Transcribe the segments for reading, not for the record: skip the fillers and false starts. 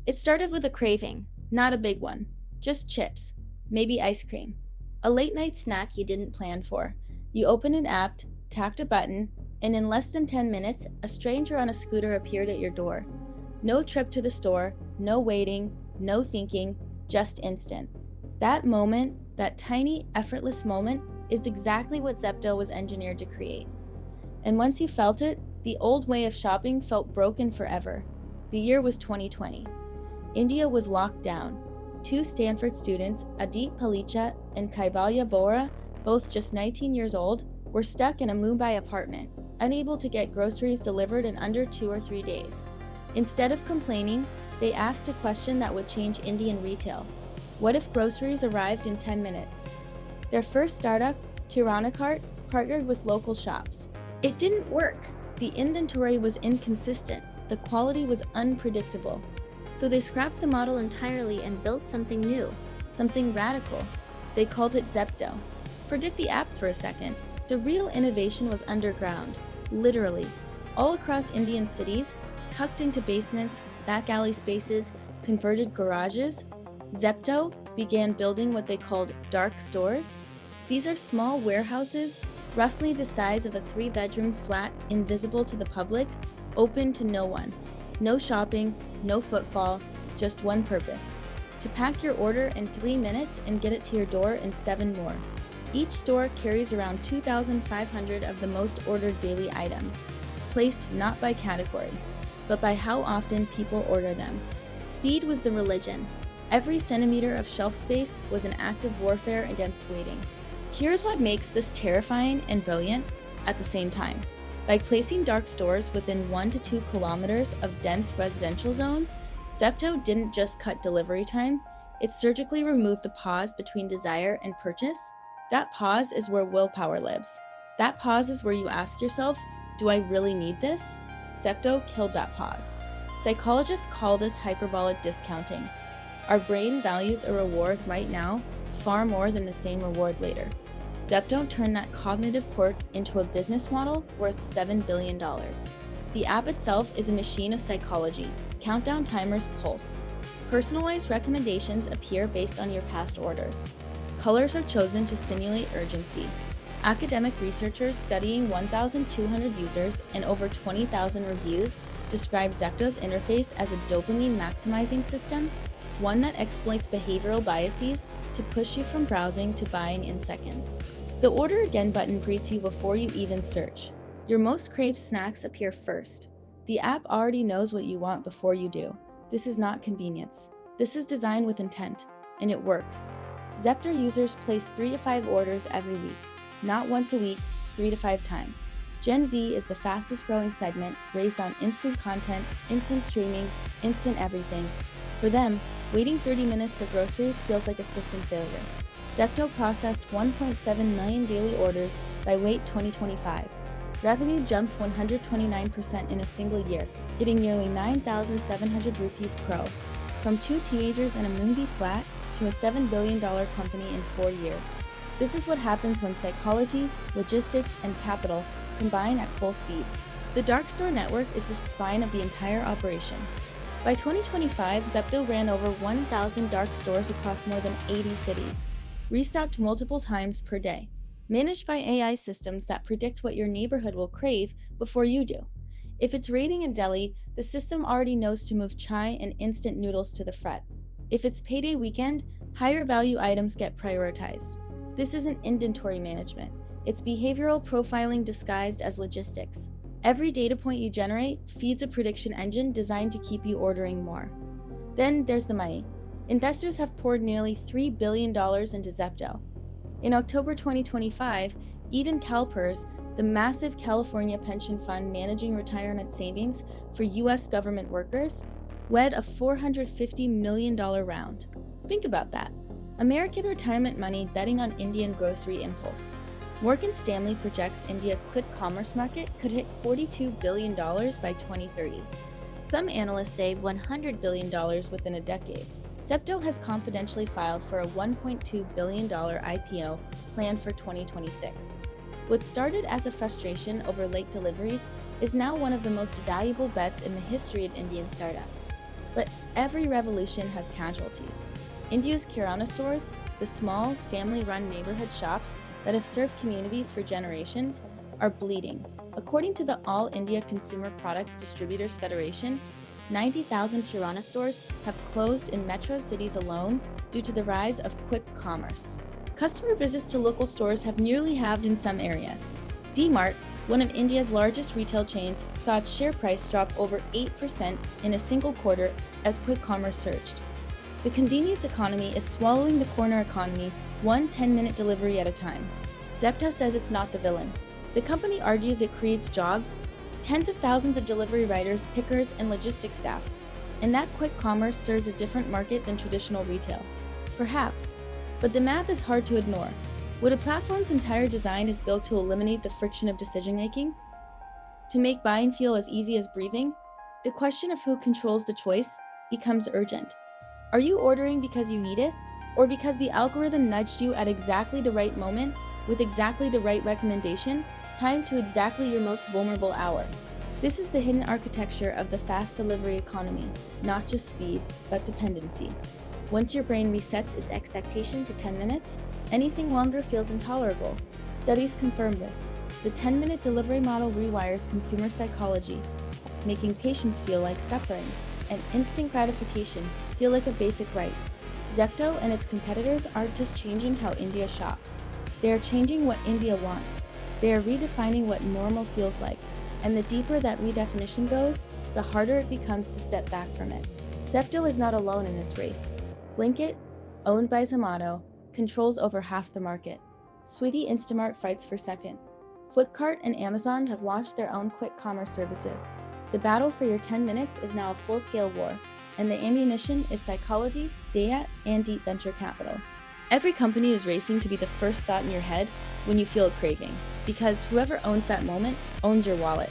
It started with a craving, not a big one, just chips, maybe ice cream. A late night snack you didn't plan for. You opened an app, tapped a button, and in less than 10 minutes, a stranger on a scooter appeared at your door. No trip to the store, no waiting, no thinking, just instant. That moment, that tiny, effortless moment, is exactly what Zepto was engineered to create. And once you felt it, the old way of shopping felt broken forever. The year was 2020. India was locked down. Two Stanford students, Aadit Palicha and Kaivalya Vohra, both just 19 years old, were stuck in a Mumbai apartment, unable to get groceries delivered in under 2 or 3 days. Instead of complaining, they asked a question that would change Indian retail. What if groceries arrived in 10 minutes? Their first startup, Kirana Cart, partnered with local shops. It didn't work. The inventory was inconsistent. The quality was unpredictable. So they scrapped the model entirely and built something new, something radical. They called it Zepto. Forget the app for a second. The real innovation was underground, literally. All across Indian cities, tucked into basements, back alley spaces, converted garages, Zepto began building what they called dark stores. These are small warehouses, roughly the size of a 3-bedroom flat, invisible to the public, open to no one. No shopping, no footfall, just one purpose: to pack your order in 3 minutes and get it to your door in 7 more. Each store carries around 2,500 of the most ordered daily items, placed not by category, but by how often people order them. Speed was the religion. Every centimeter of shelf space was an act of warfare against waiting. Here's what makes this terrifying and brilliant at the same time. By placing dark stores within 1 to 2 kilometers of dense residential zones, Zepto didn't just cut delivery time, it surgically removed the pause between desire and purchase. That pause is where willpower lives. That pause is where you ask yourself, do I really need this? Zepto killed that pause. Psychologists call this hyperbolic discounting. Our brain values a reward right now far more than the same reward later. Zepto turned that cognitive quirk into a business model worth $7 billion. The app itself is a machine of psychology. Countdown timers pulse. Personalized recommendations appear based on your past orders. Colors are chosen to stimulate urgency. Academic researchers studying 1,200 users and over 20,000 reviews describe Zepto's interface as a dopamine-maximizing system, one that exploits behavioral biases to push you from browsing to buying in seconds. The Order Again button greets you before you even search. Your most craved snacks appear first. The app already knows what you want before you do. This is not convenience. This is design with intent, and it works. Zepto users place 3 to 5 orders every week, not once a week, 3 to 5 times. Gen Z is the fastest growing segment, raised on instant content, instant streaming, instant everything. For them, waiting 30 minutes for groceries feels like a system failure. Zepto processed 1.7 million daily orders by late 2025. Revenue jumped 129% in a single year, hitting nearly 9,700 rupees crore. From 2 teenagers in a Mumbai flat to a $7 billion company in 4 years. This is what happens when psychology, logistics, and capital combine at full speed. The dark store network is the spine of the entire operation. By 2025, Zepto ran over 1,000 dark stores across more than 80 cities, restocked multiple times per day, managed by AI systems that predict what your neighborhood will crave before you do. If it's raining in Delhi, the system already knows to move chai and instant noodles to the front. If it's payday weekend, higher value items get prioritized. This isn't inventory management. It's behavioral profiling disguised as logistics. Every data point you generate feeds a prediction engine designed to keep you ordering more. Then there's the money. Investors have poured nearly $3 billion into Zepto. In October 2025, even CalPERS, the massive California pension fund managing retirement savings for U.S. government workers, led a $450 million round. Think about that. American retirement money betting on Indian grocery impulse. Morgan Stanley projects India's quick commerce market could hit $42 billion by 2030. Some analysts say $100 billion within a decade. Zepto has confidentially filed for a $1.2 billion IPO planned for 2026. What started as a frustration over late deliveries is now one of the most valuable bets in the history of Indian startups. But every revolution has casualties. India's kirana stores, the small, family-run neighborhood shops that have served communities for generations, are bleeding. According to the All India Consumer Products Distributors Federation, 90,000 kirana stores have closed in metro cities alone due to the rise of quick commerce. Customer visits to local stores have nearly halved in some areas. D-Mart, one of India's largest retail chains, saw its share price drop over 8% in a single quarter as quick commerce surged. The convenience economy is swallowing the corner economy, one 10-minute delivery at a time. Zepto says it's not the villain. The company argues it creates jobs, tens of thousands of delivery riders, pickers, and logistics staff, and that quick commerce serves a different market than traditional retail. Perhaps, but the math is hard to ignore. Would a platform's entire design is built to eliminate the friction of decision-making? To make buying feel as easy as breathing? The question of who controls the choice becomes urgent. Are you ordering because you need it, or because the algorithm nudged you at exactly the right moment with exactly the right recommendation, timed to exactly your most vulnerable hour? This is the hidden architecture of the fast delivery economy, not just speed, but dependency. Once your brain resets its expectation to 10 minutes, anything longer feels intolerable. Studies confirm this. The 10-minute delivery model rewires consumer psychology, making patience feel like suffering, and instant gratification feel like a basic right. Zepto and its competitors aren't just changing how India shops. They are changing what India wants. They are redefining what normal feels like. And the deeper that redefinition goes, the harder it becomes to step back from it. Zepto is not alone in this race. Blinkit, owned by Zomato, controls over half the market. Swiggy Instamart fights for second. Flipkart and Amazon have launched their own quick commerce services. The battle for your 10 minutes is now a full-scale war, and the ammunition is psychology, data, and deep venture capital. Every company is racing to be the first thought in your head when you feel a craving, because whoever owns that moment owns your wallet,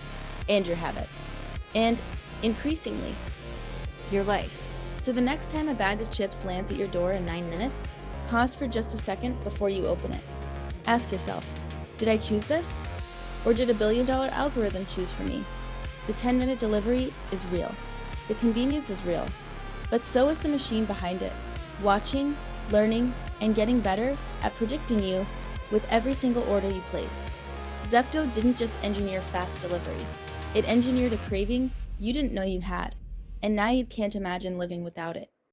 and your habits, and, increasingly, your life. So the next time a bag of chips lands at your door in 9 minutes, pause for just a second before you open it. Ask yourself, did I choose this? Or did a billion-dollar algorithm choose for me? The 10-minute delivery is real. The convenience is real. But so is the machine behind it, watching, learning, and getting better at predicting you with every single order you place. Zepto didn't just engineer fast delivery. It engineered a craving you didn't know you had, and now you can't imagine living without it.